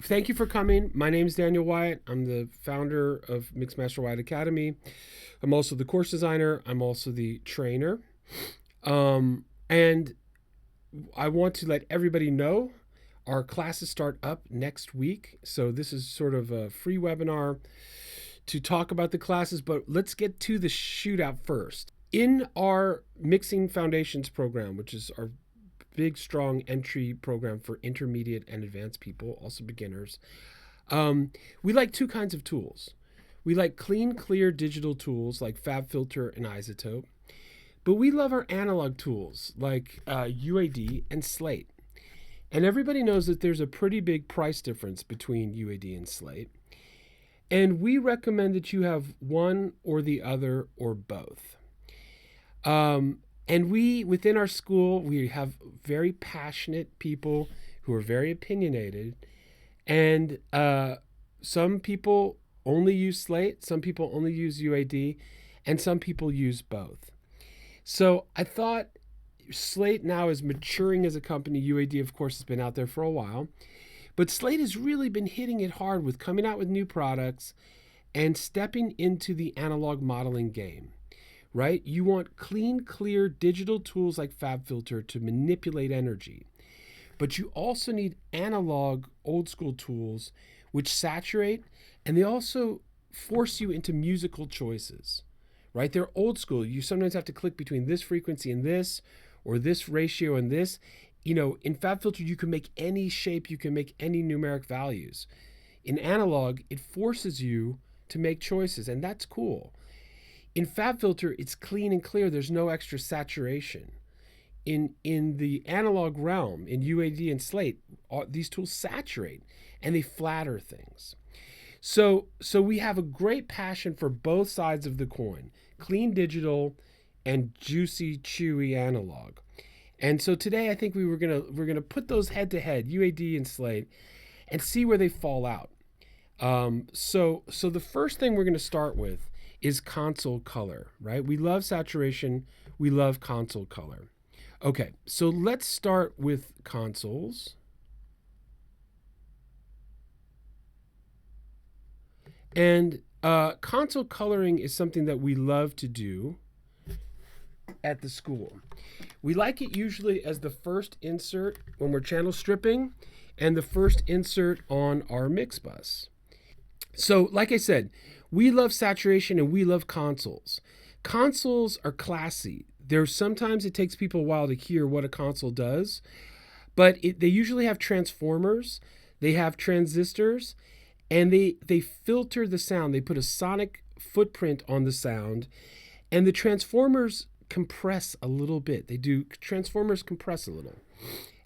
thank you for coming. My name is Daniel Wyatt. I'm the founder of Mixmaster Wyatt Academy. I'm also the course designer. I'm also the trainer. And I want to let everybody know our classes start up next week. So this is sort of a free webinar to talk about the classes, but let's get to the shootout first. In our Mixing Foundations program, which is our big, strong entry program for intermediate and advanced people, also beginners, we like two kinds of tools. We like clean, clear digital tools like FabFilter and Isotope, but we love our analog tools like UAD and Slate. And everybody knows that there's a pretty big price difference between UAD and Slate. And we recommend that you have one or the other or both. And we, within our school, we have very passionate people who are very opinionated. And some people only use Slate, some people only use UAD, and some people use both. So I thought Slate now is maturing as a company. UAD, of course, has been out there for a while. But Slate has really been hitting it hard with coming out with new products and stepping into the analog modeling game. Right? You want clean, clear digital tools like FabFilter to manipulate energy. But you also need analog, old school tools which saturate, and they also force you into musical choices. Right? They're old school. You sometimes have to click between this frequency and this, or this ratio and this. You know, in FabFilter, you can make any shape, you can make any numeric values. In analog, it forces you to make choices, and that's cool. In FabFilter, it's clean and clear. There's no extra saturation. In the analog realm, in UAD and Slate, these tools saturate and they flatter things. So we have a great passion for both sides of the coin, clean digital and juicy, chewy analog. And so today I think we're gonna put those head to head, UAD and Slate, and see where they fall out. So the first thing we're gonna start with is console color, right? We love saturation, we love console color. Okay, so let's start with consoles. And console coloring is something that we love to do at the school. We like it usually as the first insert when we're channel stripping and the first insert on our mix bus. So like I said, we love saturation and we love consoles. Consoles are classy. Sometimes it takes people a while to hear what a console does, but they usually have transformers, they have transistors, and they filter the sound. They put a sonic footprint on the sound, and the transformers compress a little bit. Transformers compress a little.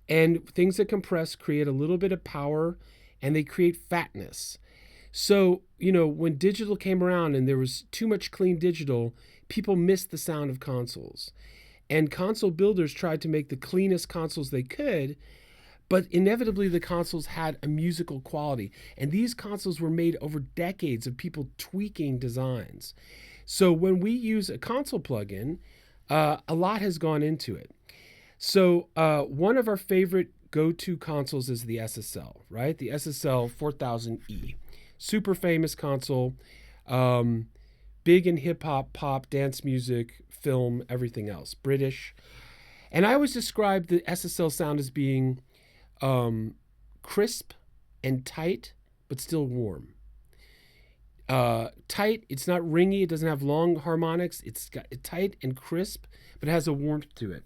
And things that compress create a little bit of power, and they create fatness. So, you know, when digital came around and there was too much clean digital, people missed the sound of consoles. And console builders tried to make the cleanest consoles they could, but inevitably the consoles had a musical quality. And these consoles were made over decades of people tweaking designs. So when we use a console plugin, a lot has gone into it. So one of our favorite go-to consoles is the SSL, right? The SSL 4000E. Super famous console, big in hip hop, pop, dance music, film, everything else, British. And I always describe the SSL sound as being crisp and tight, but still warm. Tight, it's not ringy, it doesn't have long harmonics, it's tight and crisp, but it has a warmth to it.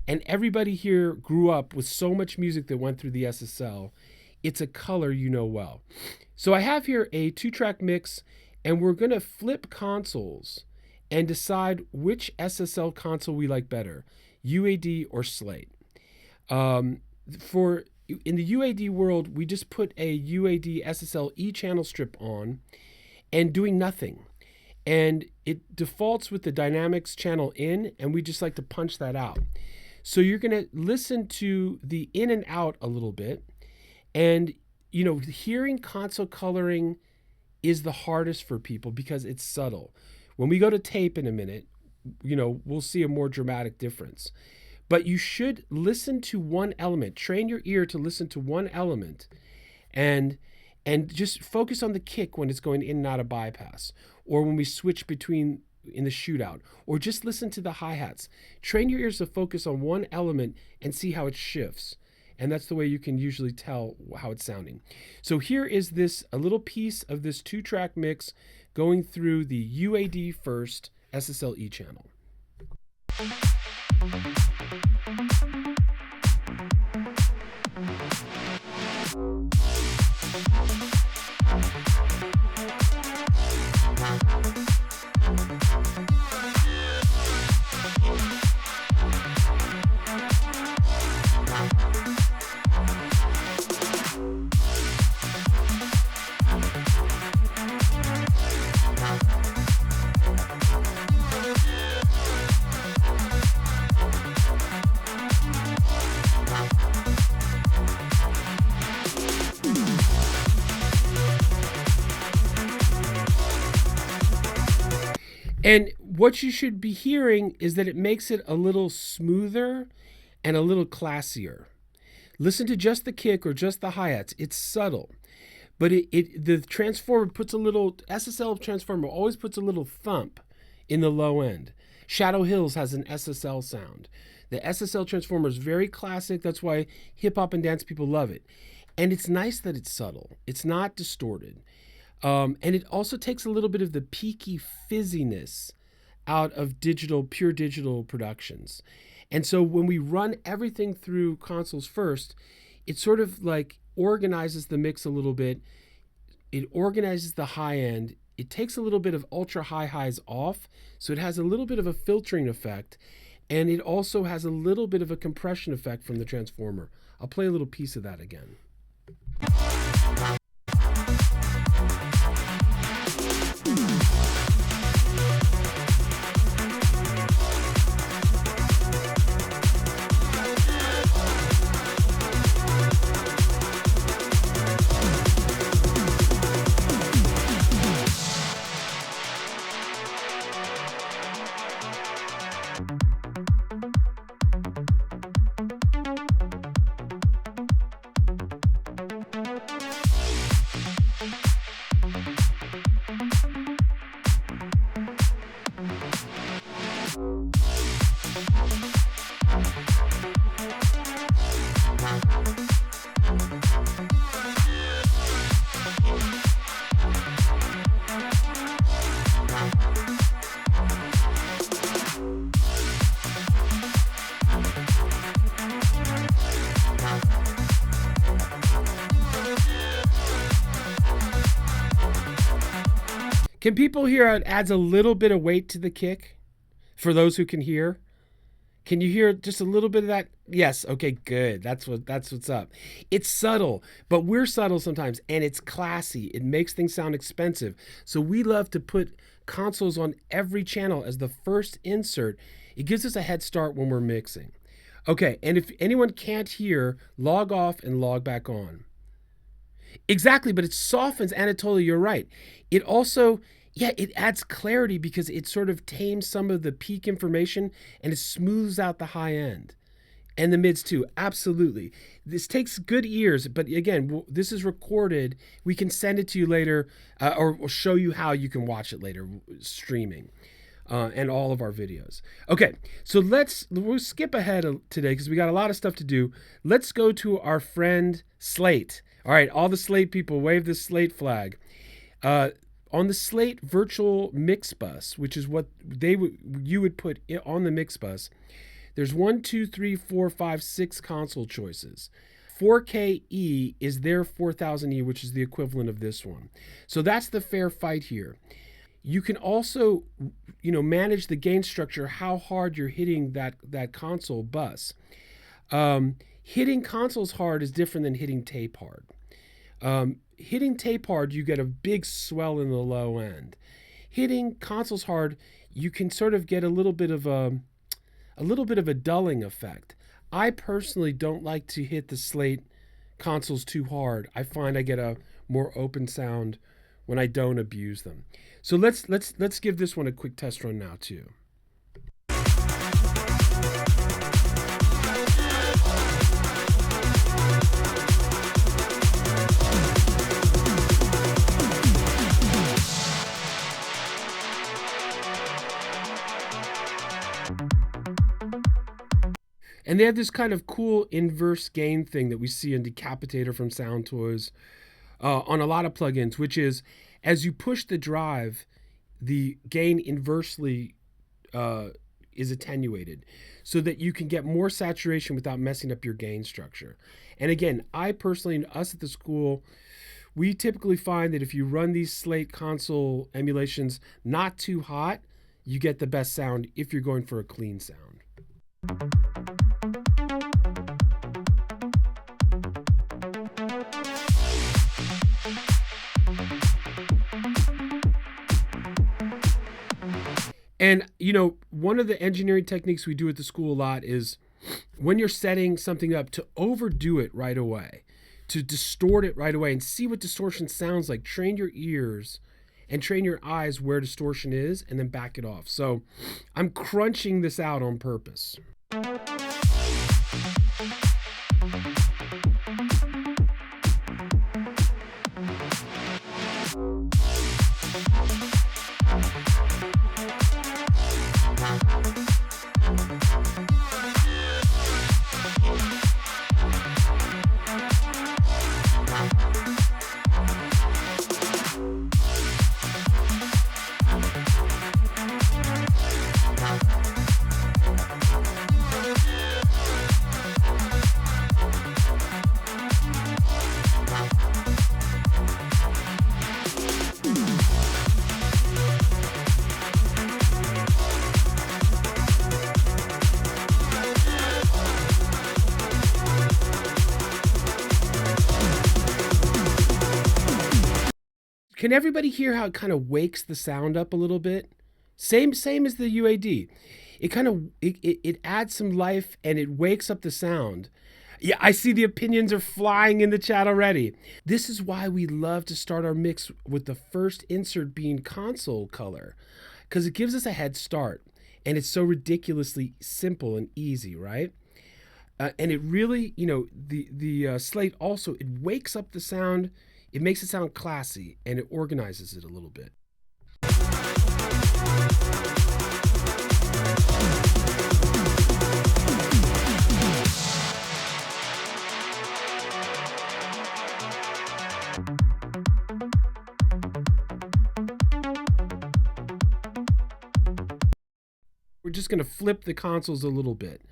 And everybody here grew up with so much music that went through the SSL. It's a color you know well. So I have here a 2-track mix, and we're going to flip consoles and decide which SSL console we like better, UAD or Slate. In the UAD world, we just put a UAD SSL E-channel strip on and doing nothing. And it defaults with the dynamics channel in, and we just like to punch that out. So you're going to listen to the in and out a little bit. And, you know, hearing console coloring is the hardest for people because it's subtle. When we go to tape in a minute, you know, we'll see a more dramatic difference. But you should listen to one element. Train your ear to listen to one element. And and just focus on the kick when it's going in and out of bypass, or when we switch between in the shootout, or just listen to the hi-hats. Train your ears to focus on one element and see how it shifts. And that's the way you can usually tell how it's sounding. So here is a little piece of this 2-track mix going through the UAD first SSL-E channel. And what you should be hearing is that it makes it a little smoother and a little classier. Listen to just the kick or just the hi-hats. It's subtle. But the transformer puts a little, SSL transformer always puts a little thump in the low end. Shadow Hills has an SSL sound. The SSL transformer is very classic. That's why hip hop and dance people love it. And it's nice that it's subtle. It's not distorted. And it also takes a little bit of the peaky fizziness out of pure digital productions. And so when we run everything through consoles first, it sort of like organizes the mix a little bit. It organizes the high end. It takes a little bit of ultra high highs off. So it has a little bit of a filtering effect. And it also has a little bit of a compression effect from the transformer. I'll play a little piece of that again. Can people hear it adds a little bit of weight to the kick for those who can hear? Can you hear just a little bit of that? Yes. Okay, good. That's what's up. It's subtle, but we're subtle sometimes, and it's classy. It makes things sound expensive. So we love to put consoles on every channel as the first insert. It gives us a head start when we're mixing. Okay, and if anyone can't hear, log off and log back on. Exactly, but it softens. Anatoly, you're right. It also, it adds clarity because it sort of tames some of the peak information and it smooths out the high end and the mids too. Absolutely. This takes good ears, but again, this is recorded. We can send it to you later or show you how you can watch it later streaming. And all of our videos. Okay, so we'll skip ahead today because we got a lot of stuff to do. Let's go to our friend Slate. All right, all the Slate people, wave the Slate flag. On the Slate virtual mix bus, which is what you would put on the mix bus, there's 1, 2, 3, 4, 5, 6 console choices. 4K-E is their 4000E, which is the equivalent of this one. So that's the fair fight here. You can also, manage the gain structure, how hard you're hitting that console bus. Hitting consoles hard is different than hitting tape hard. Hitting tape hard, you get a big swell in the low end. Hitting consoles hard, you can sort of get a little bit of a dulling effect. I personally don't like to hit the Slate consoles too hard. I find I get a more open sound when I don't abuse them. So let's give this one a quick test run now too. And they have this kind of cool inverse gain thing that we see in Decapitator from Sound Toys on a lot of plugins, which is as you push the drive, the gain inversely is attenuated so that you can get more saturation without messing up your gain structure. And again, I personally, and us at the school, we typically find that if you run these Slate console emulations not too hot, you get the best sound if you're going for a clean sound. And, you know, one of the engineering techniques we do at the school a lot is when you're setting something up to overdo it right away, to distort it right away and see what distortion sounds like. Train your ears and train your eyes where distortion is and then back it off. So I'm crunching this out on purpose. Can everybody hear how it kind of wakes the sound up a little bit? Same as the UAD. It kind of it adds some life and it wakes up the sound. Yeah, I see the opinions are flying in the chat already. This is why we love to start our mix with the first insert being console color, because it gives us a head start and it's so ridiculously simple and easy, right? And it really, you know, the Slate also, it wakes up the sound. It makes it sound classy and it organizes it a little bit. We're just going to flip the consoles a little bit.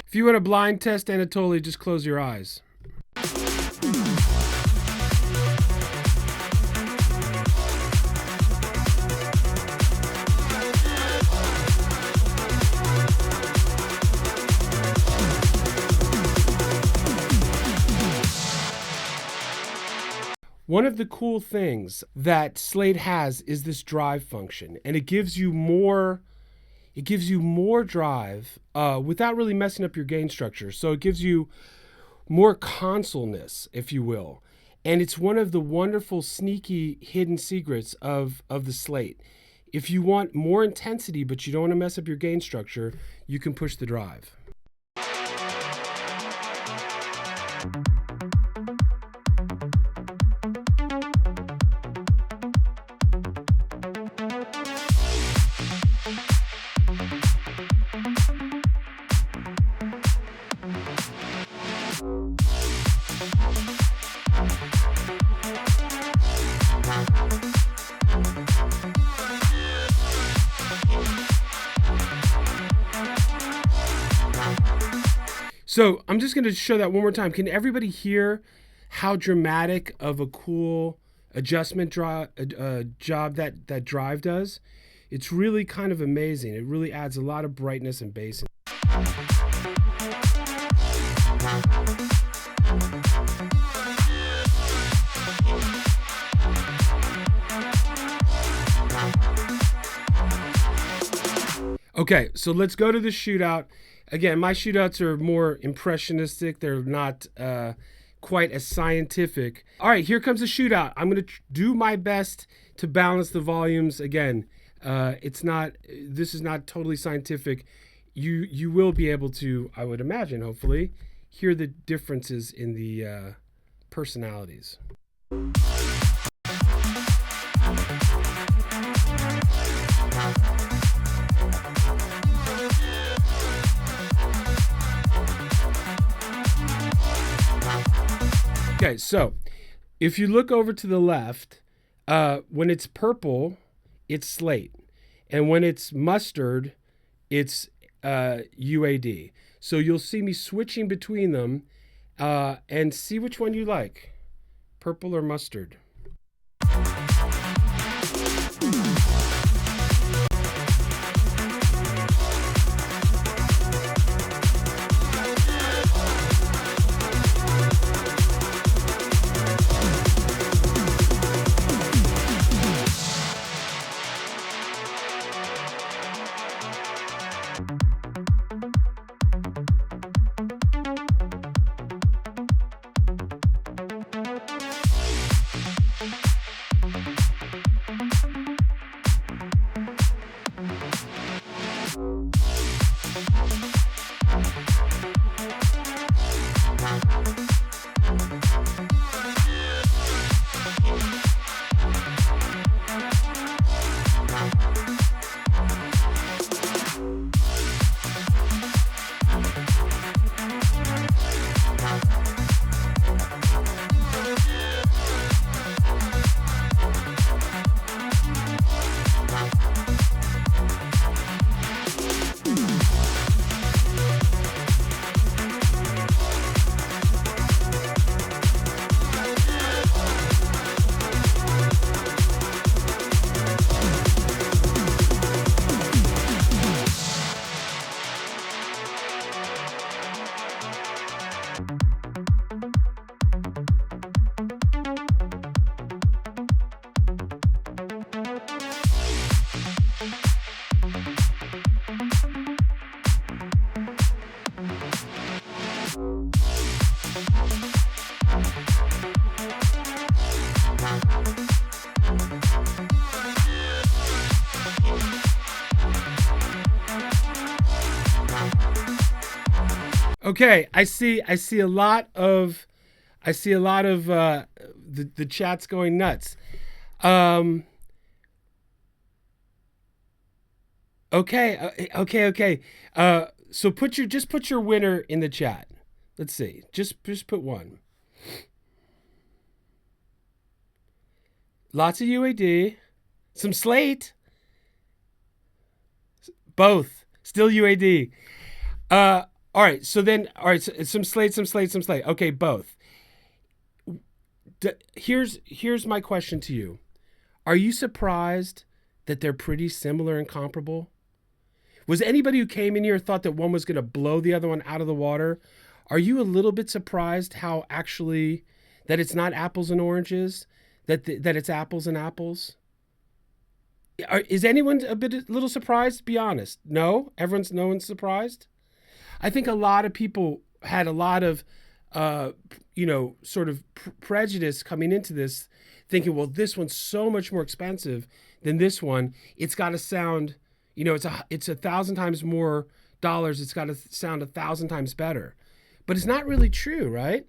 If you want a blind test, Anatoly, just close your eyes. One of the cool things that Slate has is this drive function, and it gives you more drive without really messing up your gain structure. So it gives you more console-ness, if you will. And it's one of the wonderful, sneaky, hidden secrets of the Slate. If you want more intensity, but you don't want to mess up your gain structure, you can push the drive. So I'm just going to show that one more time. Can everybody hear how dramatic of a cool adjustment job that drive does? It's really kind of amazing. It really adds a lot of brightness and bass. Okay, so let's go to the shootout. Again, my shootouts are more impressionistic. They're not quite as scientific. All right, here comes the shootout. I'm going to do my best to balance the volumes. Again, this is not totally scientific. You will be able to, I would imagine, hopefully, hear the differences in the personalities. Okay, so if you look over to the left, when it's purple, it's Slate. And when it's mustard, it's UAD. So you'll see me switching between them and see which one you like, purple or mustard. Okay, I see a lot of the chat's going nuts. Okay. So put your winner in the chat. Let's see. Just put one. Lots of UAD, some Slate. Both still UAD. All right, so some Slate. Okay, both. Here's my question to you. Are you surprised that they're pretty similar and comparable? Was anybody who came in here thought that one was going to blow the other one out of the water? Are you a little bit surprised how actually that it's not apples and oranges, that it's apples and apples? Is anyone a little surprised? Be honest. No? No one's surprised? I think a lot of people had a lot of, sort of prejudice coming into this, thinking, well, this one's so much more expensive than this one. It's got to sound, it's 1,000 times more dollars. It's got to sound 1,000 times better. But it's not really true, right?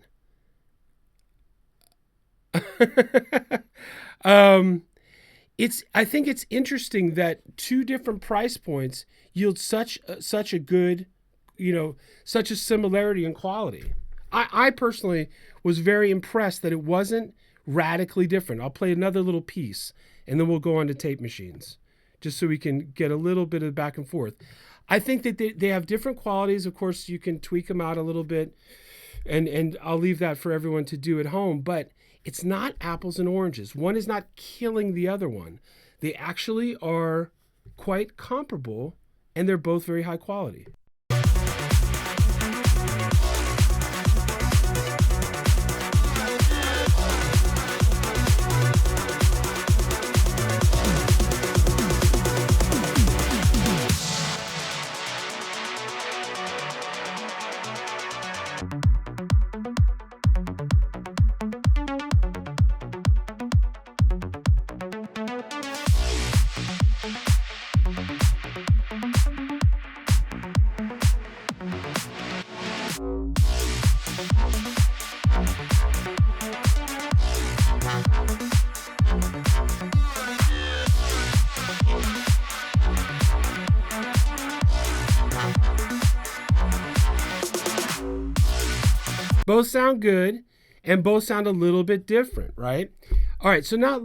I think it's interesting that two different price points yield such a good, such a similarity in quality. I personally was very impressed that it wasn't radically different. I'll play another little piece and then we'll go on to tape machines just so we can get a little bit of back and forth. I think that they have different qualities. Of course, you can tweak them out a little bit and I'll leave that for everyone to do at home, but it's not apples and oranges. One is not killing the other one. They actually are quite comparable and they're both very high quality. Both sound good and both sound a little bit different, right? All right, so now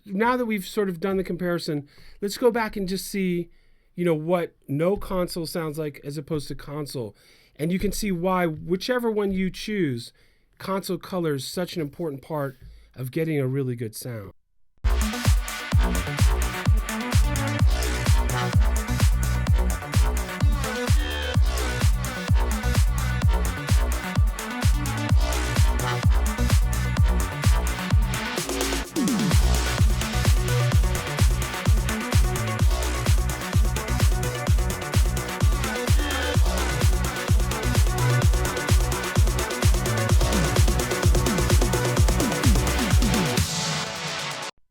now that we've sort of done the comparison, let's go back and just see, what no console sounds like as opposed to console. And you can see why, whichever one you choose, console color is such an important part of getting a really good sound.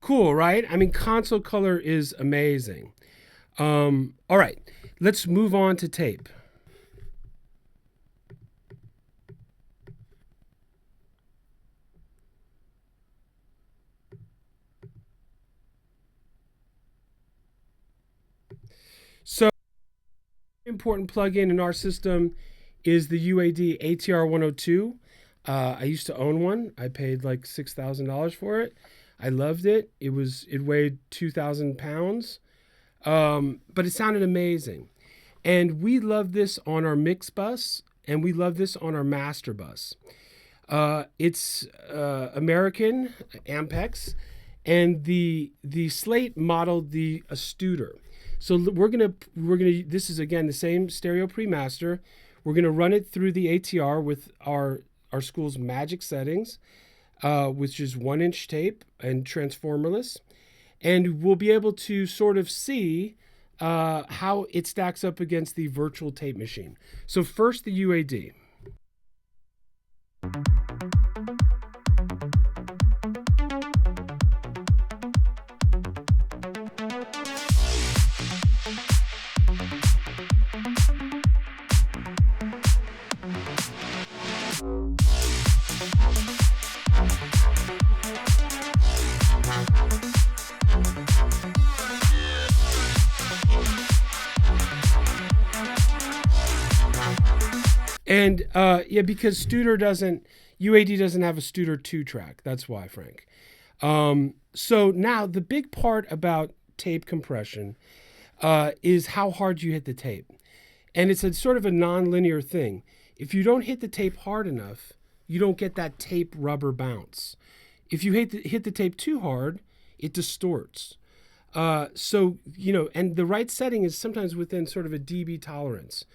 Cool, right? I mean, console color is amazing. All right, let's move on to tape. So, important plugin in our system is the UAD ATR 102. I used to own one. I paid like $6,000 for it. I loved it. It weighed 2,000 pounds, but it sounded amazing. And we love this on our mix bus, and we love this on our master bus. It's American Ampex, and the Slate modeled a Studer. So we're gonna this is again the same stereo pre-master. We're gonna run it through the ATR with our school's magic settings, which is 1-inch tape and transformerless, and we'll be able to sort of see how it stacks up against the virtual tape machine. So first, the UAD. And because UAD doesn't have a Studer 2 track. That's why, Frank. So now the big part about tape compression is how hard you hit the tape. And it's a sort of a non-linear thing. If you don't hit the tape hard enough, you don't get that tape rubber bounce. If you hit the tape too hard, it distorts. And the right setting is sometimes within sort of a dB tolerance.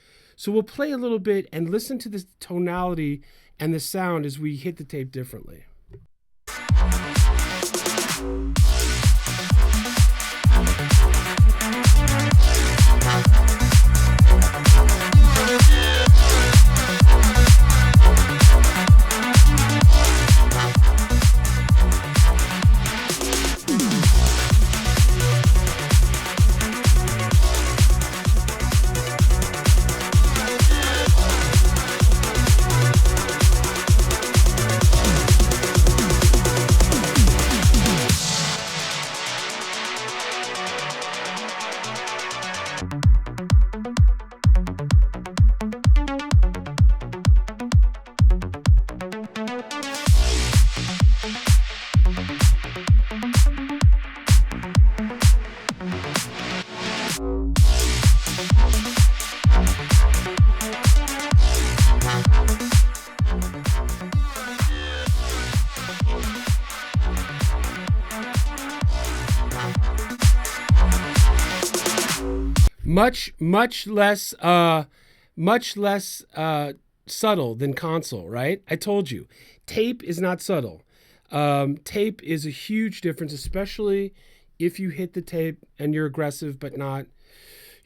So we'll play a little bit and listen to the tonality and the sound as we hit the tape differently. Much less subtle than console, right? I told you, tape is not subtle. Tape is a huge difference, especially if you hit the tape and you're aggressive but not,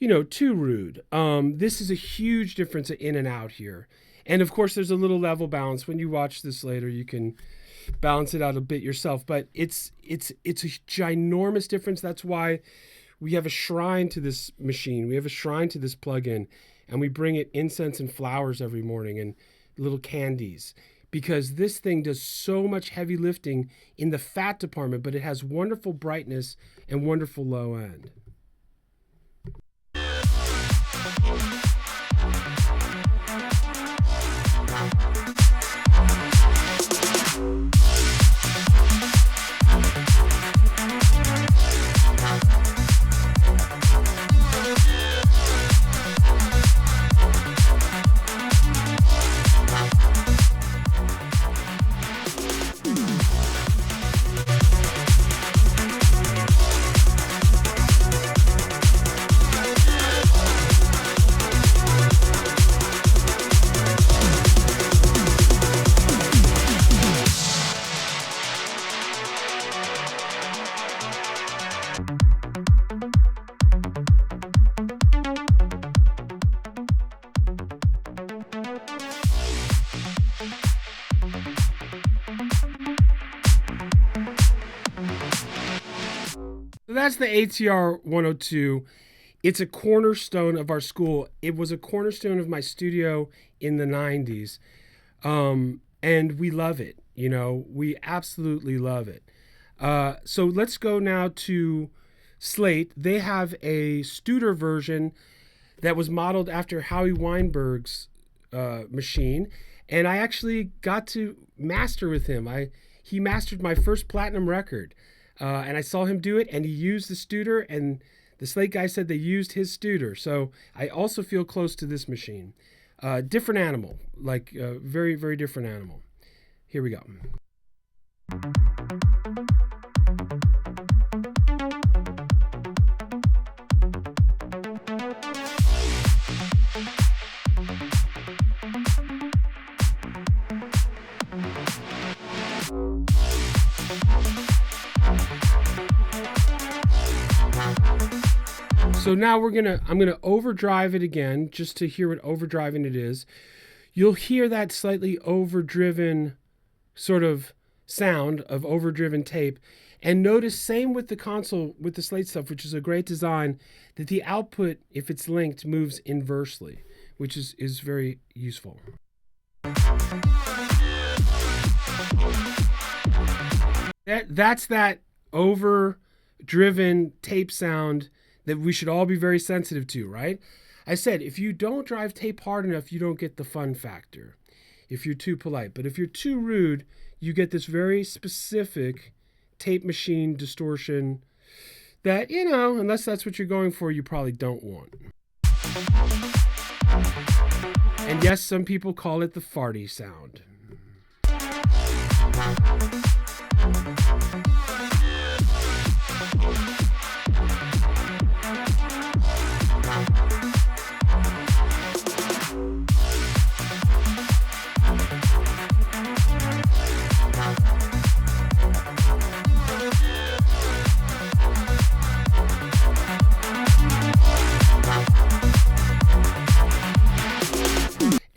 too rude. This is a huge difference in and out here. And of course, there's a little level balance. When you watch this later, you can balance it out a bit yourself. But it's a ginormous difference. That's why we have a shrine to this machine. We have a shrine to this plugin, and we bring it incense and flowers every morning and little candies, because this thing does so much heavy lifting in the fat department, but it has wonderful brightness and wonderful low end. that's the ATR 102. It's a cornerstone of our school. It was a cornerstone of my studio in the 90s. And we love it. You know, we absolutely love it. So let's go now to Slate. They have a Studer version that was modeled after Howie Weinberg's machine. And I actually got to master with him. He mastered my first platinum record. And I saw him do it, and he used the Studer, and the Slate guy said they used his Studer. So I also feel close to this machine. Different animal, like very, very different animal. Here we go. So now I'm gonna overdrive it again just to hear what overdriving it is. You'll hear that slightly overdriven sort of sound of overdriven tape. And notice, same with the console, with the Slate stuff, which is a great design, that the output, if it's linked, moves inversely, which is very useful. That's that overdriven tape sound that we should all be very sensitive to, right? I said, if you don't drive tape hard enough, you don't get the fun factor if you're too polite. But if you're too rude, you get this very specific tape machine distortion that, you know, unless that's what you're going for, you probably don't want. And yes, some people call it the farty sound.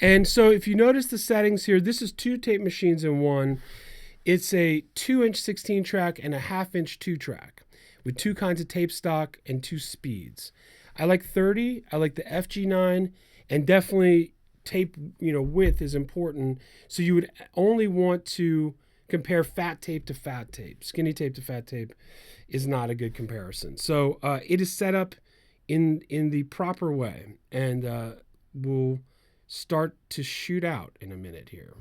And so if you notice the settings here, this is 2 tape machines in one. It's a 2-inch 16-track and a 1/2-inch 2-track with 2 kinds of tape stock and 2 speeds. I like 30, I like the FG9, and definitely tape, width is important. So you would only want to compare fat tape to fat tape. Skinny tape to fat tape is not a good comparison. So it is set up in the proper way, and we'll start to shoot out in a minute here.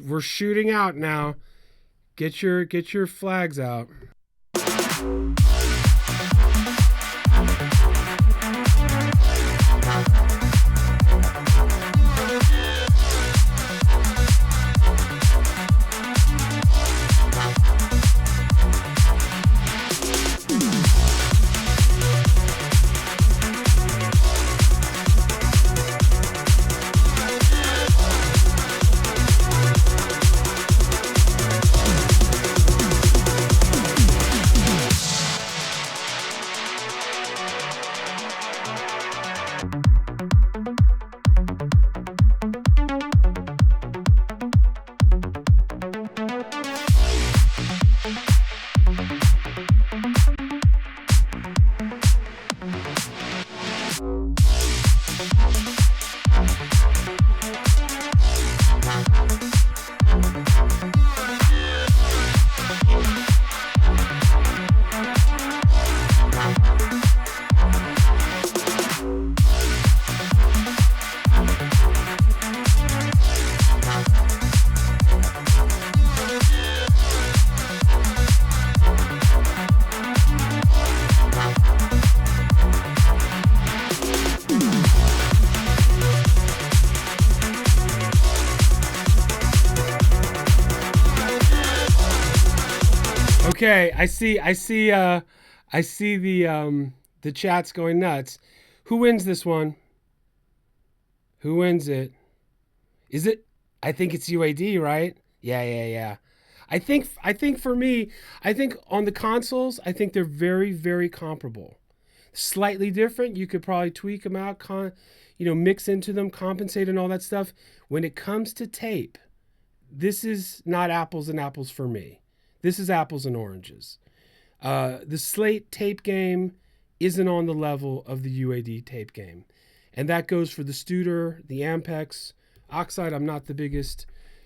We're shooting out now. Get your flags out. Okay, I see the chat's going nuts. Who wins this one? Who wins it? Is it? I think it's UAD, right? Yeah. I think for me, I think on the consoles, I think they're very, very comparable. Slightly different. You could probably tweak them out, mix into them, compensate, and all that stuff. When it comes to tape, this is not apples and apples for me. This is apples and oranges. The Slate tape game isn't on the level of the UAD tape game. And that goes for the Studer, the Ampex. Oxide, I'm not the biggest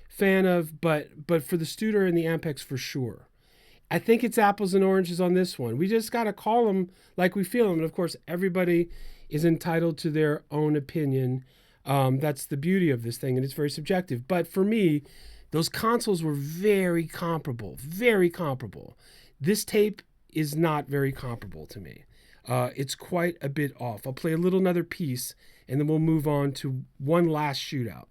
fan of, but for the Studer and the Ampex for sure. I think it's apples and oranges on this one. We just got to call them like we feel them. And of course, everybody is entitled to their own opinion. That's the beauty of this thing, and it's very subjective. But for me, those consoles were very comparable, very comparable. This tape is not very comparable to me. It's quite a bit off. I'll play another piece, and then we'll move on to one last shootout.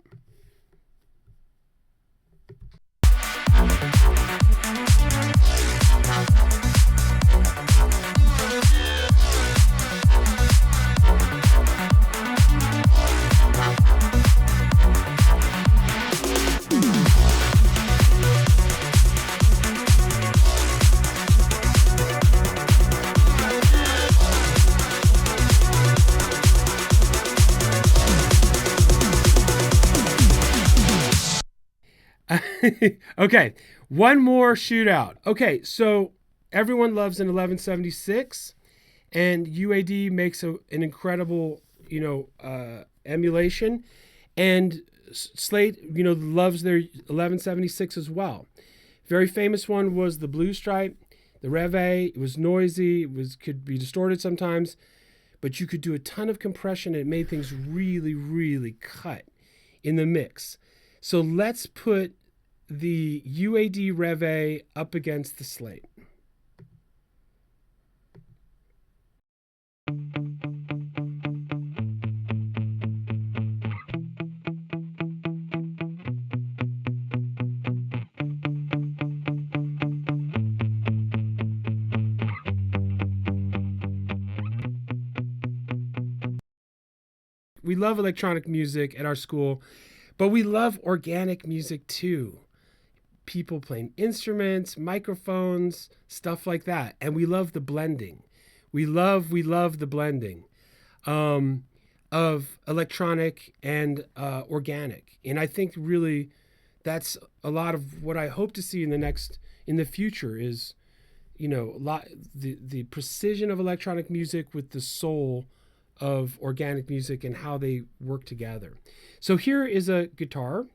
Okay, one more shootout. Okay, so everyone loves an 1176, and UAD makes an incredible, emulation, and Slate, loves their 1176 as well. Very famous one was the Blue Stripe, the Rev A. It was noisy, could be distorted sometimes, but you could do a ton of compression, and it made things really, really cut in the mix. So let's put the UAD Rev A up against the Slate. We love electronic music at our school, but we love organic music too. People playing instruments, microphones, stuff like that. And we love the blending. We love the blending of electronic and organic. And I think really that's a lot of what I hope to see in the future is, the precision of electronic music with the soul of organic music and how they work together. So here is a guitar.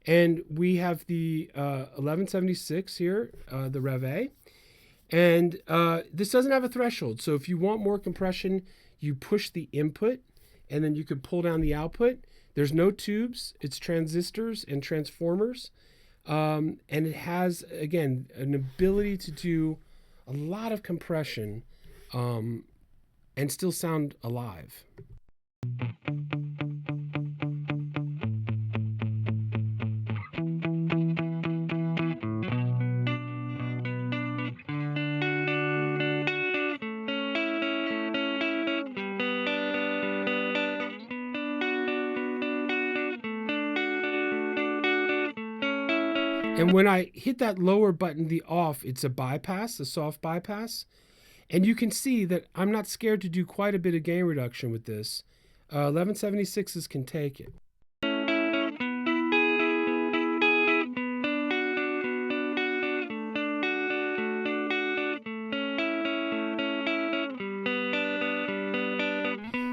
And we have the 1176 here, the Rev A. And this doesn't have a threshold. So if you want more compression, you push the input, and then you can pull down the output. There's no tubes. It's transistors and transformers. And it has, again, an ability to do a lot of compression and still sound alive. And when I hit that lower button, the off, it's a bypass, a soft bypass. And you can see that I'm not scared to do quite a bit of gain reduction with this. 1176s can take it.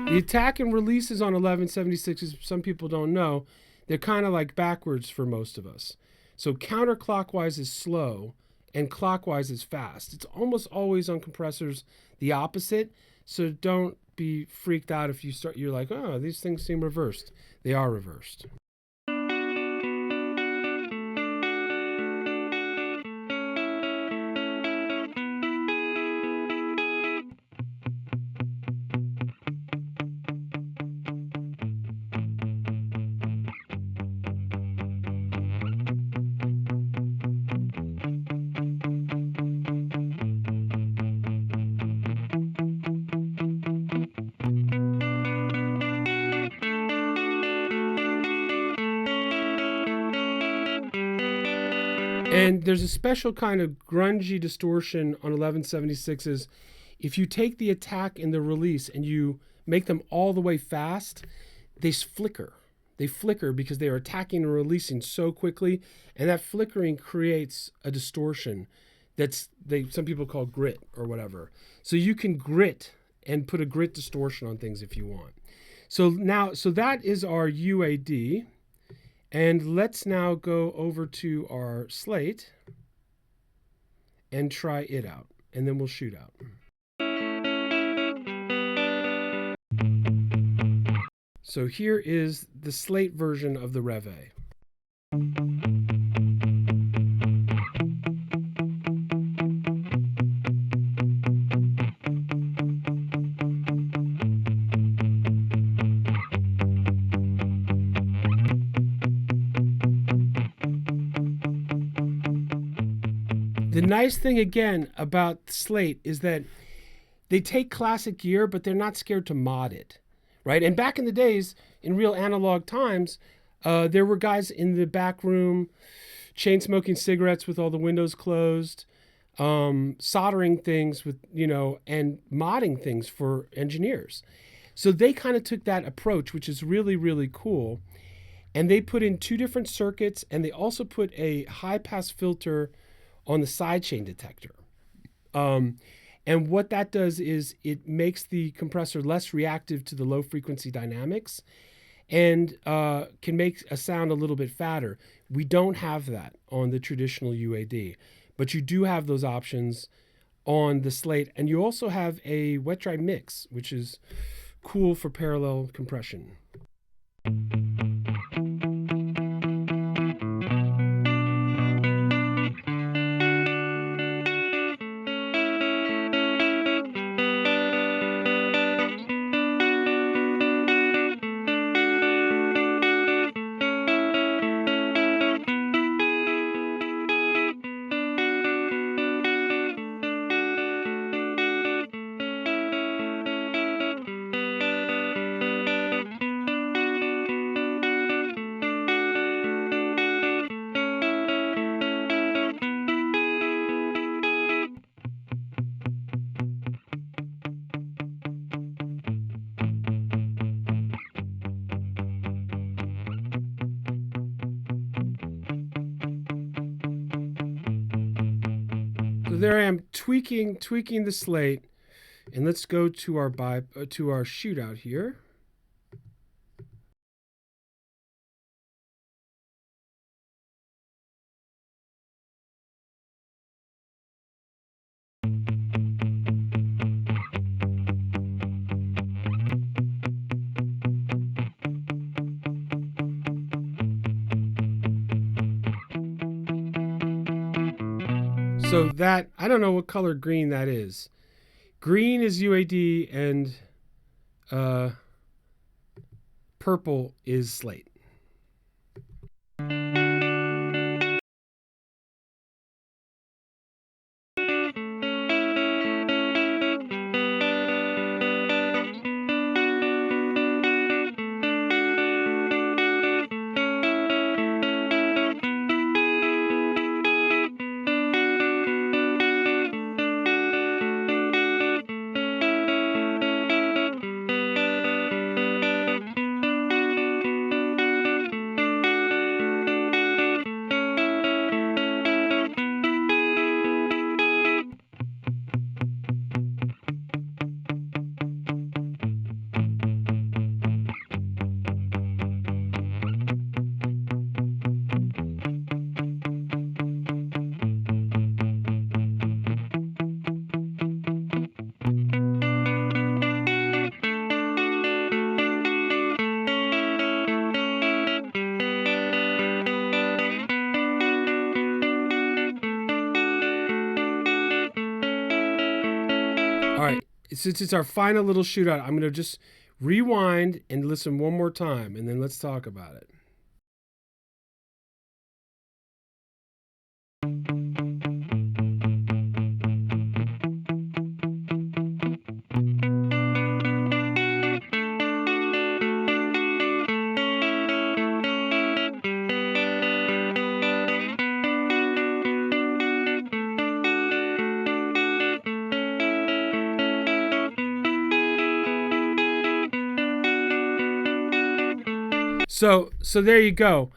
The attack and releases on 1176s, some people don't know, they're kind of like backwards for most of us. So counterclockwise is slow and clockwise is fast. It's almost always on compressors the opposite. So don't be freaked out if you're like, oh, these things seem reversed. They are reversed. And there's a special kind of grungy distortion on 1176s. If you take the attack and the release and you make them all the way fast, they flicker. They flicker because they are attacking and releasing so quickly, and that flickering creates a distortion some people call grit or whatever. So you can grit and put a grit distortion on things if you want. So that is our UAD. And let's now go over to our Slate and try it out. And then we'll shoot out. So here is the Slate version of the Rev A. The nice thing again about Slate is that they take classic gear, but they're not scared to mod it, right? And back in the days, in real analog times, there were guys in the back room chain smoking cigarettes with all the windows closed, soldering things with, and modding things for engineers. So they kind of took that approach, which is really, really cool. And they put in 2 different circuits, and they also put a high pass filter on the sidechain detector. And what that does is it makes the compressor less reactive to the low frequency dynamics and can make a sound a little bit fatter. We don't have that on the traditional UAD, but you do have those options on the Slate. And you also have a wet dry mix, which is cool for parallel compression. So there I am tweaking the Slate, and let's go to our shootout here. So that, I don't know what color green that is. Green is UAD and purple is Slate. All right, since it's our final little shootout, I'm going to just rewind and listen one more time, and then let's talk about it. So there you go.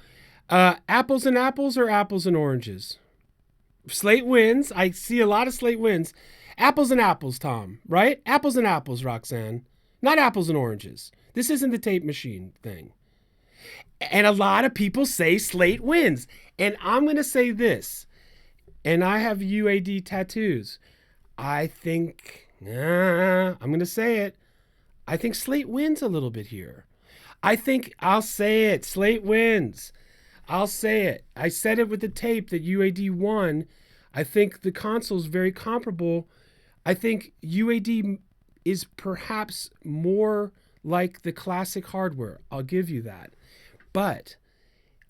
Apples and apples or apples and oranges? Slate wins. I see a lot of Slate wins. Apples and apples, Tom, right? Apples and apples, Roxanne. Not apples and oranges. This isn't the tape machine thing. And a lot of people say Slate wins. And I'm going to say this. And I have UAD tattoos. I think, I'm going to say it. I think Slate wins a little bit here. I'll say it. Slate wins. I'll say it. I said it with the tape that UAD won. I think the console is very comparable. I think UAD is perhaps more like the classic hardware. I'll give you that. But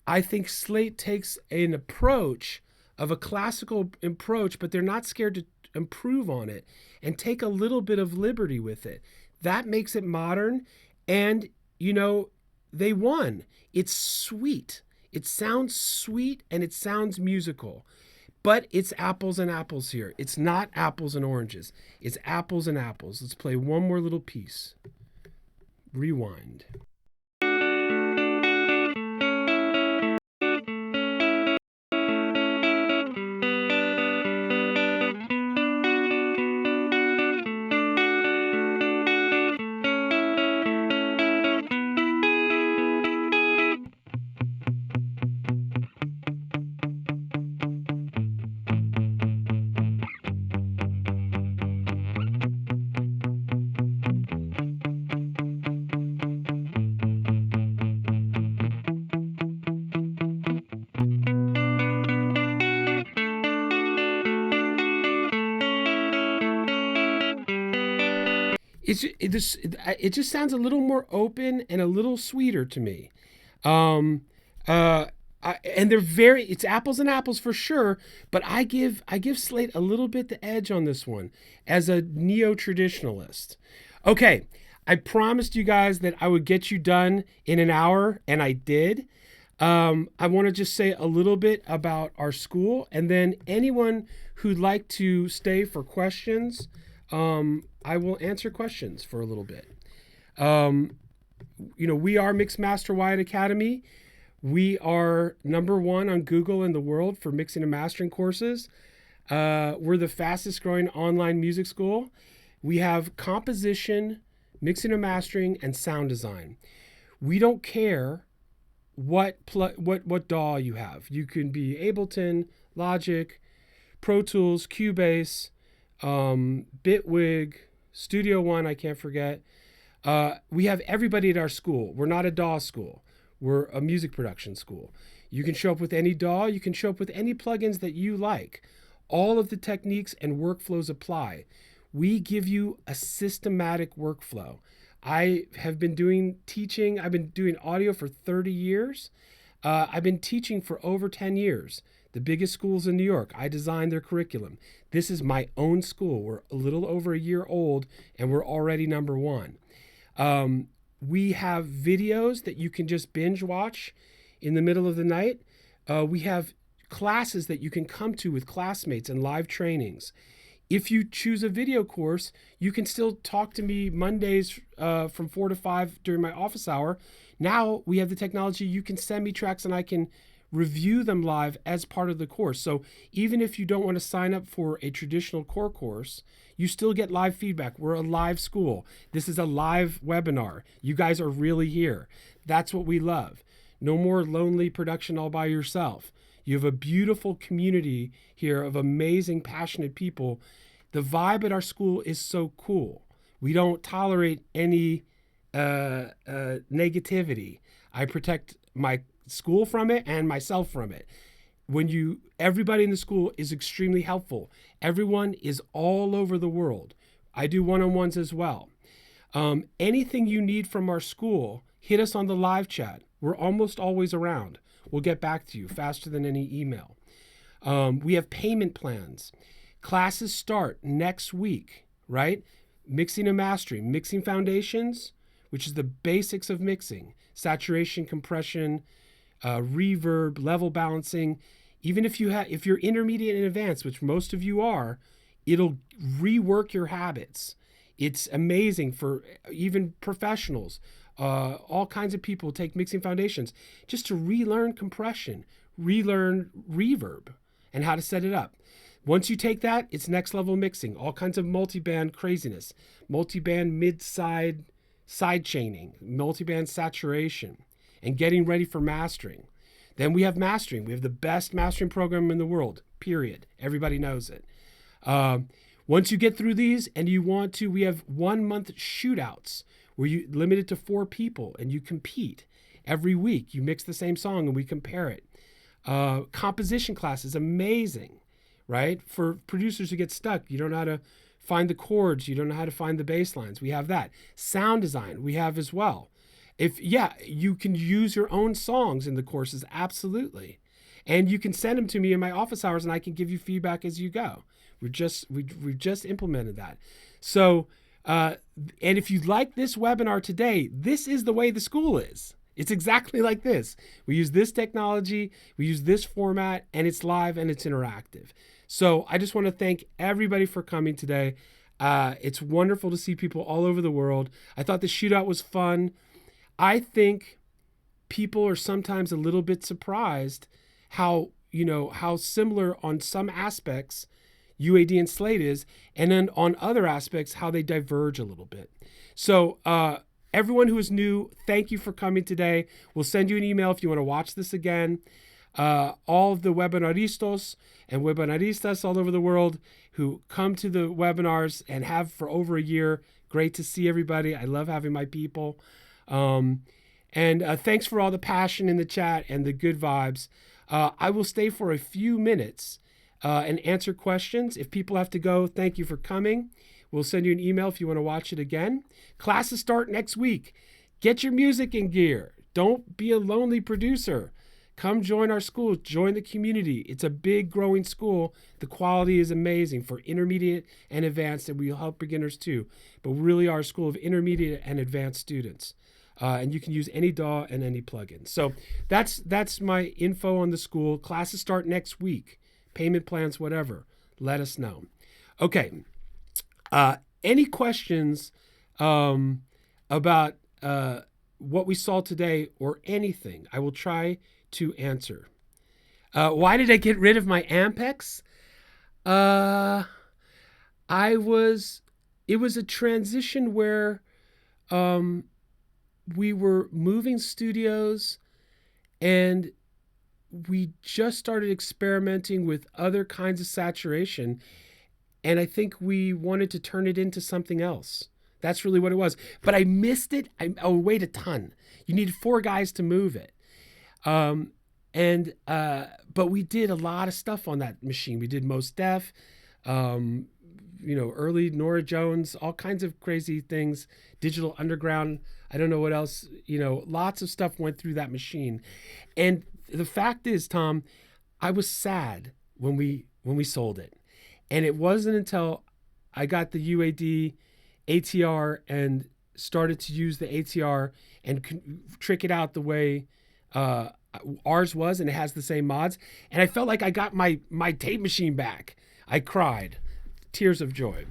I think Slate takes an approach of a classical approach, but they're not scared to improve on it and take a little bit of liberty with it. That makes it modern. And, they won. It's sweet. It sounds sweet and it sounds musical, but it's apples and apples here. It's not apples and oranges. It's apples and apples. Let's play one more little piece. Rewind. It just sounds a little more open and a little sweeter to me. And it's apples and apples for sure, but I give Slate a little bit the edge on this one as a neo-traditionalist. Okay, I promised you guys that I would get you done in an hour, and I did. I want to just say a little bit about our school, and then anyone who'd like to stay for questions, I will answer questions for a little bit. We are Mixmaster Wyatt Academy. We are #1 on Google in the world for mixing and mastering courses. We're the fastest growing online music school. We have composition, mixing and mastering, and sound design. We don't care what DAW you have. You can be Ableton, Logic, Pro Tools, Cubase, Bitwig, Studio One, I can't forget. We have everybody at our school. We're not a DAW school. We're a music production school. You can show up with any DAW. You can show up with any plugins that you like. All of the techniques and workflows apply. We give you a systematic workflow. I have been doing teaching. I've been doing audio for 30 years. I've been teaching for over 10 years. The biggest schools in New York, I designed their curriculum. This is my own school. We're a little over a year old, and we're already #1. We have videos that you can just binge watch in the middle of the night. We have classes that you can come to with classmates and live trainings. If you choose a video course, you can still talk to me Mondays from 4 to 5 during my office hour. Now we have the technology. You can send me tracks and I can review them live as part of the course. So even if you don't want to sign up for a traditional core course, you still get live feedback. We're a live school. This is a live webinar. You guys are really here. That's what we love. No more lonely production all by yourself. You have a beautiful community here of amazing, passionate people. The vibe at our school is so cool. We don't tolerate any negativity. I protect my school from it and myself from it. Everybody in the school is extremely helpful. Everyone is all over the world. I do one-on-ones as well. Anything you need from our school, hit us on the live chat. We're almost always around. We'll get back to you faster than any email. We have payment plans. Classes start next week, right? Mixing and mastering, mixing foundations, which is the basics of mixing, saturation, compression, reverb, level balancing. Even if you're intermediate and advanced, which most of you are, it'll rework your habits. It's amazing for even professionals. all kinds of people take mixing foundations just to relearn compression, relearn reverb, and how to set it up. Once you take that, it's next level mixing, all kinds of multiband craziness, multiband mid-side side chaining, multiband saturation, and getting ready for mastering. Then we have mastering. We have the best mastering program in the world, period. Everybody knows it. Once you get through these and you want to, we have 1 month shootouts where you limit it to 4 people and you compete every week. You mix the same song and we compare it. Composition class is amazing, right? For producers who get stuck, you don't know how to find the chords, you don't know how to find the bass lines. We have that. Sound design, we have as well. You can use your own songs in the courses, absolutely. And you can send them to me in my office hours and I can give you feedback as you go. We've just implemented that. So, and if you like this webinar today, this is the way the school is. It's exactly like this. We use this technology, we use this format, and it's live and it's interactive. So I just want to thank everybody for coming today. It's wonderful to see people all over the world. I thought the shootout was fun. I think people are sometimes a little bit surprised how similar on some aspects UAD and Slate is, and then on other aspects, how they diverge a little bit. So everyone who is new, thank you for coming today. We'll send you an email if you want to watch this again. All of the webinaristas and webinaristas all over the world who come to the webinars and have for over a year, great to see everybody. I love having my people. And thanks for all the passion in the chat and the good vibes. I will stay for a few minutes and answer questions. If people have to go, thank you for coming. We'll send you an email if you want to watch it again. Classes start next week. Get your music in gear. Don't be a lonely producer. Come join our school. Join the community. It's a big growing school. The quality is amazing for intermediate and advanced, and we help beginners too. But we really are a school of intermediate and advanced students. And you can use any DAW and any plugin. So that's my info on the school. Classes start next week. Payment plans, whatever. Let us know. Okay. Any questions about what we saw today or anything? I will try to answer. Why did I get rid of my Ampex? It was a transition where we were moving studios and we just started experimenting with other kinds of saturation. And I think we wanted to turn it into something else. That's really what it was. But I missed it. I weighed a ton. You needed 4 guys to move it. But we did a lot of stuff on that machine. We did Mos Def, early Nora Jones, all kinds of crazy things, Digital Underground. I don't know what else, lots of stuff went through that machine. And the fact is, Tom, I was sad when we sold it. And it wasn't until I got the UAD ATR and started to use the ATR and trick it out the way ours was, and it has the same mods. And I felt like I got my tape machine back. I cried, tears of joy.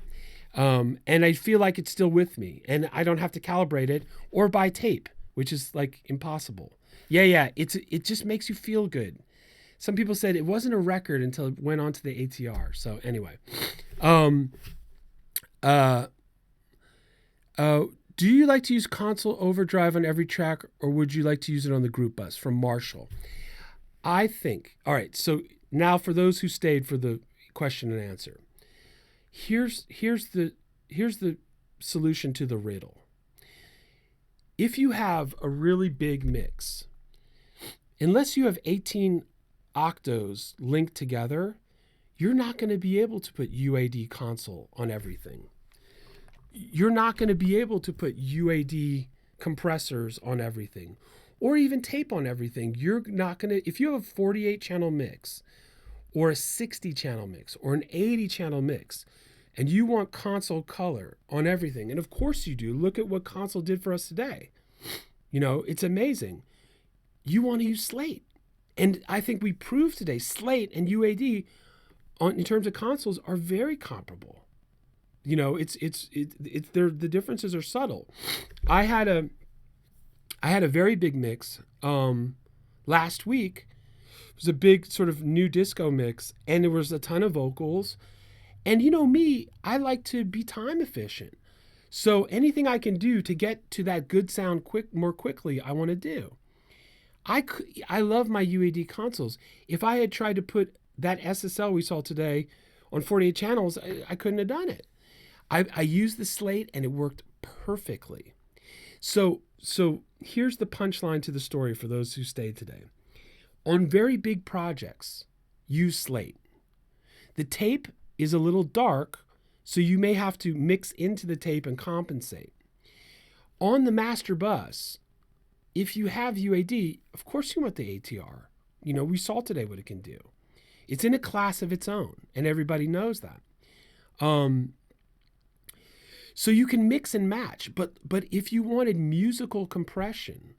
And I feel like it's still with me, and I don't have to calibrate it or buy tape, which is like impossible. Yeah, it just makes you feel good. Some people said it wasn't a record until it went onto the ATR. So anyway, do you like to use console overdrive on every track, or would you like to use it on the group bus? From Marshall. I think, all right, so now for those who stayed for the question and answer, here's the solution to the riddle. If you have a really big mix, unless you have 18 octos linked together, you're not going to be able to put UAD console on everything. You're not going to be able to put UAD compressors on everything, or even tape on everything. You're not going to, if you have a 48 channel mix or a 60 channel mix or an 80 channel mix, and you want console color on everything, and of course you do. Look at what console did for us today. It's amazing. You want to use Slate. And I think we proved today Slate and UAD in terms of consoles are very comparable. The differences are subtle. I had I had a very big mix last week. It was a big sort of new disco mix, and there was a ton of vocals. And you know me, I like to be time efficient. So anything I can do to get to that good sound more quickly, I want to do. I love my UAD consoles. If I had tried to put that SSL we saw today on 48 channels, I couldn't have done it. I used the Slate and it worked perfectly. So here's the punchline to the story for those who stayed today. On very big projects, use Slate. The tape is a little dark, so you may have to mix into the tape and compensate. On the master bus, if you have UAD, of course you want the ATR. You know, we saw today what it can do. It's in a class of its own, and everybody knows that. So you can mix and match, but if you wanted musical compression,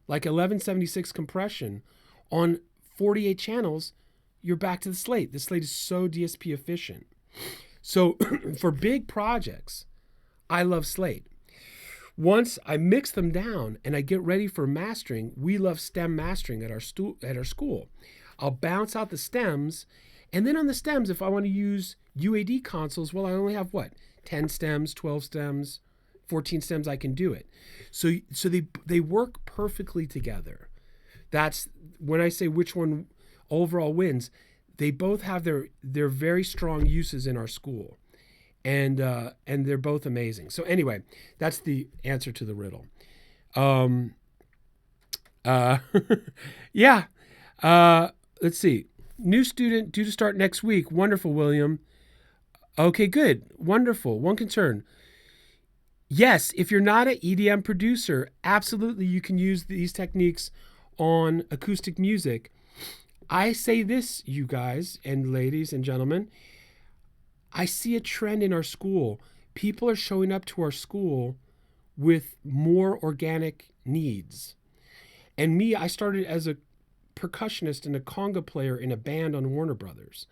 like 1176 compression on 48 channels, you're back to the Slate. The Slate is so DSP efficient. So for big projects, I love Slate. Once I mix them down and I get ready for mastering, we love stem mastering at our school. I'll bounce out the stems, and then on the stems, if I want to use UAD consoles, well, I only have 10 stems, 12 stems, 14 stems, I can do it. So they work perfectly together. That's when I say which one overall wins. They both have their very strong uses in our school, and they're both amazing. So anyway, that's the answer to the riddle. Yeah. Let's see. New student due to start next week. Wonderful, William. Okay, good. Wonderful. One concern. Yes, if you're not an EDM producer, absolutely you can use these techniques on acoustic music. I say this, you guys and ladies and gentlemen, I see a trend in our school. People are showing up to our school with more organic needs. And me, I started as a percussionist and a conga player in a band on Warner Brothers.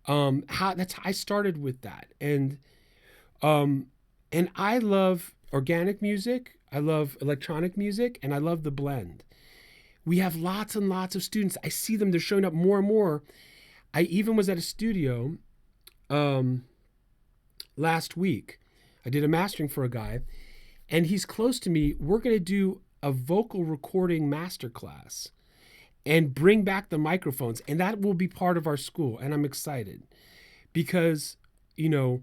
I started with that. And I love organic music, I love electronic music, and I love the blend. We have lots and lots of students. I see them, they're showing up more and more. I even was at a studio last week. I did a mastering for a guy, and he's close to me. We're going to do a vocal recording masterclass and bring back the microphones, and that will be part of our school. And I'm excited because, you know,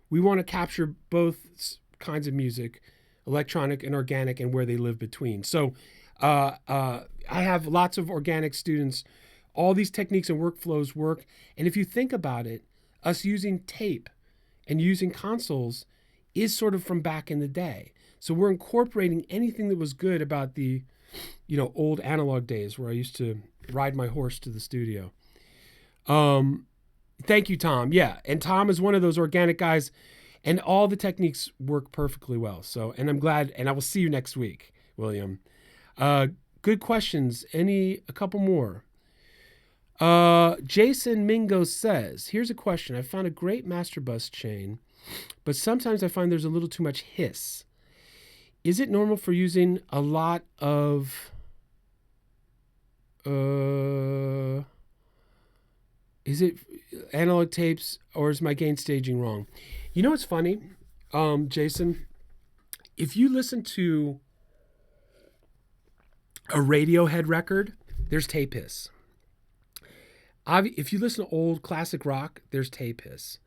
we want to capture both kinds of music, electronic and organic, and where they live between. So I have lots of organic students. All these techniques and workflows work. And if you think about it, us using tape and using consoles is sort of from back in the day. So we're incorporating anything that was good about the, you know, old analog days where I used to ride my horse to the studio. Thank you, Tom. Yeah. And Tom is one of those organic guys, and all the techniques work perfectly well. So, and I'm glad, and I will see you next week, William. Good questions. A couple more. Jason Mingo says, here's a question. I found a great master bus chain, but sometimes I find there's a little too much hiss. Is it normal for using a lot of, is it analog tapes, or is my gain staging wrong? You know what's funny, Jason? If you listen to a Radiohead record, there's tape hiss. If you listen to old classic rock, there's tape hiss.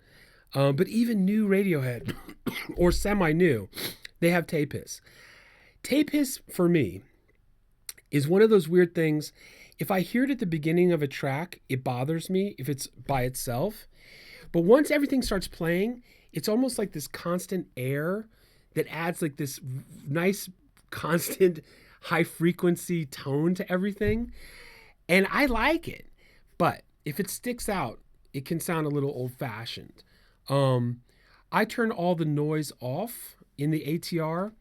But even new Radiohead or semi-new, they have tape hiss. Tape hiss, for me, is one of those weird things. If I hear it at the beginning of a track, it bothers me if it's by itself. But once everything starts playing, it's almost like this constant air that adds like this nice, constant, high-frequency tone to everything. And I like it. But if it sticks out, it can sound a little old-fashioned. I turn all the noise off in the ATR,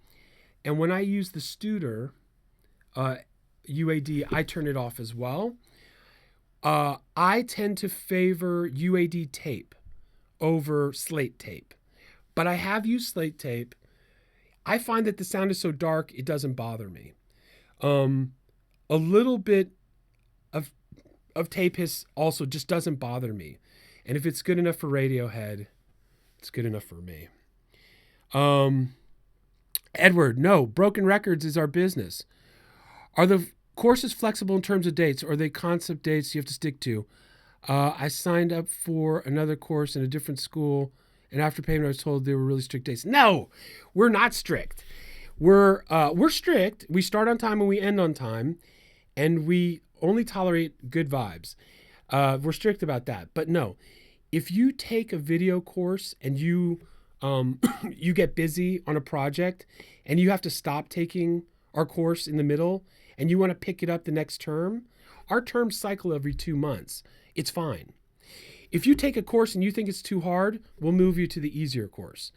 and when I use the Studer UAD, I turn it off as well. I tend to favor UAD tape over Slate tape, but I have used Slate tape. I find that the sound is so dark, it doesn't bother me. A little bit of tape hiss also just doesn't bother me. And if it's good enough for Radiohead, it's good enough for me. Edward, no, broken records is our business. Are the courses flexible in terms of dates, or are they concept dates you have to stick to? I signed up for another course in a different school, and after payment, I was told they were really strict dates. No, we're not strict. We're strict. We start on time and we end on time, and we only tolerate good vibes. We're strict about that. But no, if you take a video course and you you get busy on a project and you have to stop taking our course in the middle and you want to pick it up the next term, our terms cycle every 2 months. It's fine. If you take a course and you think it's too hard, we'll move you to the easier course.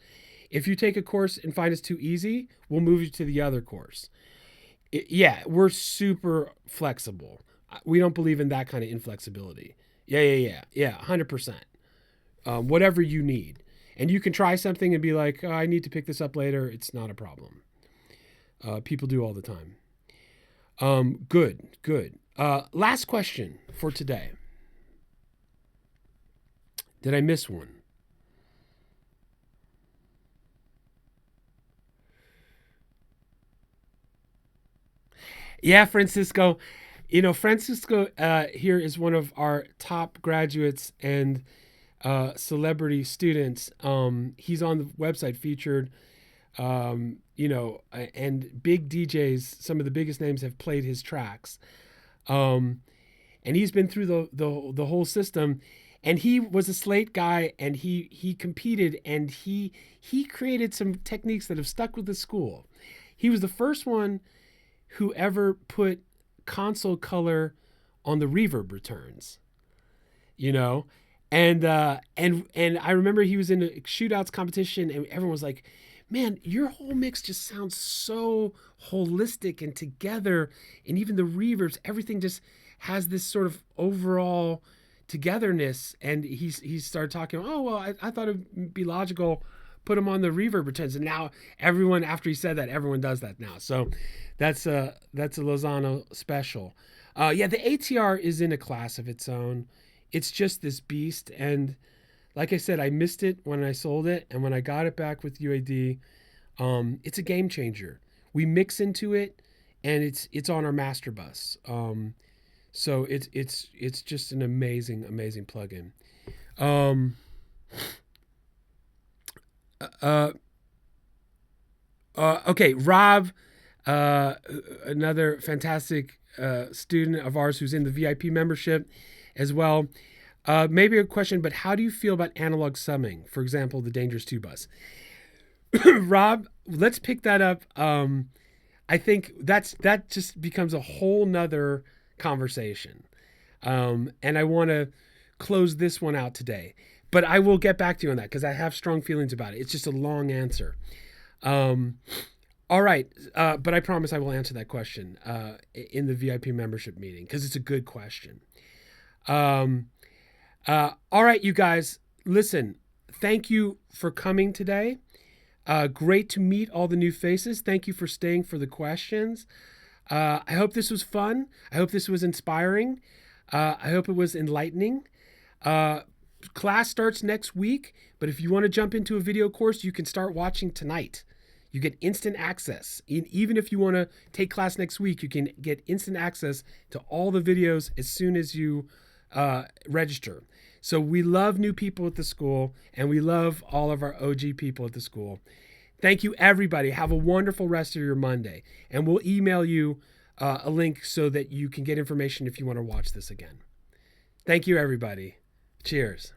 If you take a course and find it's too easy, we'll move you to the other course. We're super flexible. We don't believe in that kind of inflexibility. Yeah, 100%. Whatever you need. And you can try something and be like, I need to pick this up later. It's not a problem. People do all the time. Good. Last question for today. Did I miss one? Yeah, Francisco. Francisco here is one of our top graduates and celebrity students. He's on the website featured, and big DJs, some of the biggest names have played his tracks. And he's been through the whole system. And he was a Slate guy, and he competed, and he created some techniques that have stuck with the school. He was the first one who ever put console color on the reverb returns, and I remember he was in a Shootouts competition, and everyone was like, man, your whole mix just sounds so holistic and together, and even the reverbs, everything just has this sort of overall togetherness. And he started talking, I thought it'd be logical, put them on the reverb returns. And now everyone, after he said that, everyone does that now. So that's a Lozano special. The ATR is in a class of its own. It's just this beast. And like I said, I missed it when I sold it. And when I got it back with UAD, it's a game changer. We mix into it, and it's on our master bus. So it's just an amazing plugin. Okay, Rob, another fantastic student of ours who's in the VIP membership as well. Maybe a question, but how do you feel about analog summing? For example, the Dangerous 2 bus. Rob, let's pick that up. I think that just becomes a whole nother conversation. And I want to close this one out today, but I will get back to you on that because I have strong feelings about it. It's just a long answer. All right. But I promise I will answer that question in the VIP membership meeting because it's a good question. All right, you guys, listen, thank you for coming today. Great to meet all the new faces. Thank you for staying for the questions. I hope this was fun. I hope this was inspiring. I hope it was enlightening. Class starts next week, but if you want to jump into a video course, you can start watching tonight. You get instant access. Even if you want to take class next week, you can get instant access to all the videos as soon as you register. So we love new people at the school, and we love all of our OG people at the school. Thank you, everybody. Have a wonderful rest of your Monday. And we'll email you a link so that you can get information if you want to watch this again. Thank you, everybody. Cheers.